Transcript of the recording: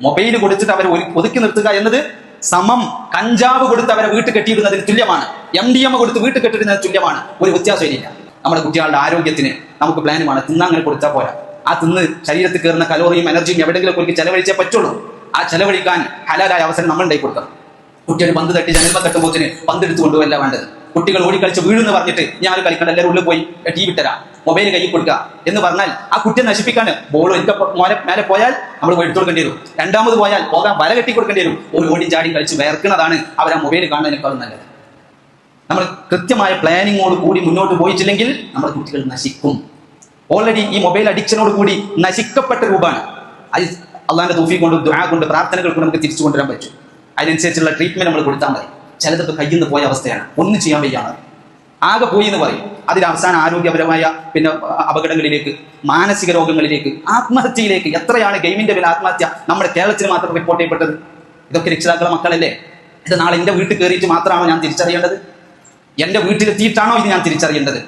Mobile കൊടുത്തിട്ട് അവരെ ഒതുക്കി നിർത്തുക എന്നത് സമം കഞ്ചാവ് കൊടുത്ത് അവരെ വീട്ടിൽ കെട്ടിയിടുന്നതിന് തുല്യമാണ്. MDMA കൊടുത്ത് വീട്ടിൽ കെട്ടിടുന്നതിന് തുല്യമാണ്. ഒരു വ്യത്യാസമില്ല. നമ്മുടെ കുട്ടികളുടെ ആരോഗ്യത്തിന് നമുക്ക് പ്ലാനുമാണ്. തിന്നങ്ങനെ കൊടുത്താൽ പോരാ. ആ തിന്ന് ശരീരത്തിൽ കയറുന്ന കലോറിയും എനർജിയും എവിടെയെങ്കിലും ഒരു ചെലവഴിച്ചേ പറ്റുള്ളൂ. ആ ചെലവഴിക്കാൻ ഹലാലായ അവസരം നമ്മൾ ഉണ്ടായി കൊടുക്കണം. കുട്ടികൾ പന്ത് തട്ടി ജനൽമ തട്ടുമ്പോത്തിന് പന്തെടുത്ത് കൊണ്ടുപോകല്ല വേണ്ടത്. കുട്ടികൾ ഓടിക്കളിച്ച് വീഴുന്ന് പറഞ്ഞിട്ട് ഞാൻ കളിക്കണ്ട, എല്ലാവരും ഉള്ളിൽ പോയി TV തരാം, മൊബൈൽ കയ്യിൽ കൊടുക്കുക എന്ന് പറഞ്ഞാൽ ആ കുട്ടിയെ നശിപ്പിക്കാൻ ബോൾ മേലെ പോയാൽ നമ്മൾ എടുത്തു കൊടുക്കേണ്ടി വരും. രണ്ടാമത് പോയാൽ പോകാൻ വല കെട്ടി കൊടുക്കേണ്ടി വരും. ഒരു ഓടി ചാടി കളിച്ച് വേർക്കുന്നതാണ് അവർ ആ മൊബൈൽ കാണുന്നതിനേക്കാളും നല്ലത്. നമ്മൾ കൃത്യമായ പ്ലാനിങ്ങോട് കൂടി മുന്നോട്ട് പോയിട്ടില്ലെങ്കിൽ നമ്മുടെ കുട്ടികൾ നശിക്കും. ഓൾറെഡി ഈ മൊബൈൽ അഡിക്ഷനോട് കൂടി നശിക്കപ്പെട്ട രൂപമാണ്. അത് അള്ളാഹിന്റെ തൗഫീഖ് കൊണ്ട് ദുആ കൊണ്ട് പ്രാർത്ഥനകൾ കൊണ്ട് നമുക്ക് തിരിച്ചു കൊണ്ടുവരാൻ പറ്റും. അതിനനുസരിച്ചുള്ള ട്രീറ്റ്മെന്റ് നമ്മൾ കൊടുത്താൽ മതി. ചിലതൊക്കെ കയ്യിൽ നിന്ന് പോയ അവസ്ഥയാണ്, ഒന്നും ചെയ്യാൻ വയ്യാണ്, ആകെ പോയി എന്ന് പറയും. അതിന് അവസാന ആരോഗ്യപരമായ പിന്നെ അപകടങ്ങളിലേക്ക്, മാനസിക രോഗങ്ങളിലേക്ക്, ആത്മഹത്യയിലേക്ക്. എത്രയാണ് ഗെയിമിന്റെ പേരിൽ ആത്മഹത്യ നമ്മുടെ കേരളത്തിൽ മാത്രം റിപ്പോർട്ട് ചെയ്യപ്പെട്ടത്? ഇതൊക്കെ രക്ഷിതാക്കളെ മക്കളല്ലേ? ഇത് നാളെ എന്റെ വീട്ടിൽ കയറിയിട്ട് മാത്രമാണോ ഞാൻ തിരിച്ചറിയേണ്ടത്? എന്റെ വീട്ടിലെത്തിയിട്ടാണോ ഇത് ഞാൻ തിരിച്ചറിയേണ്ടത്?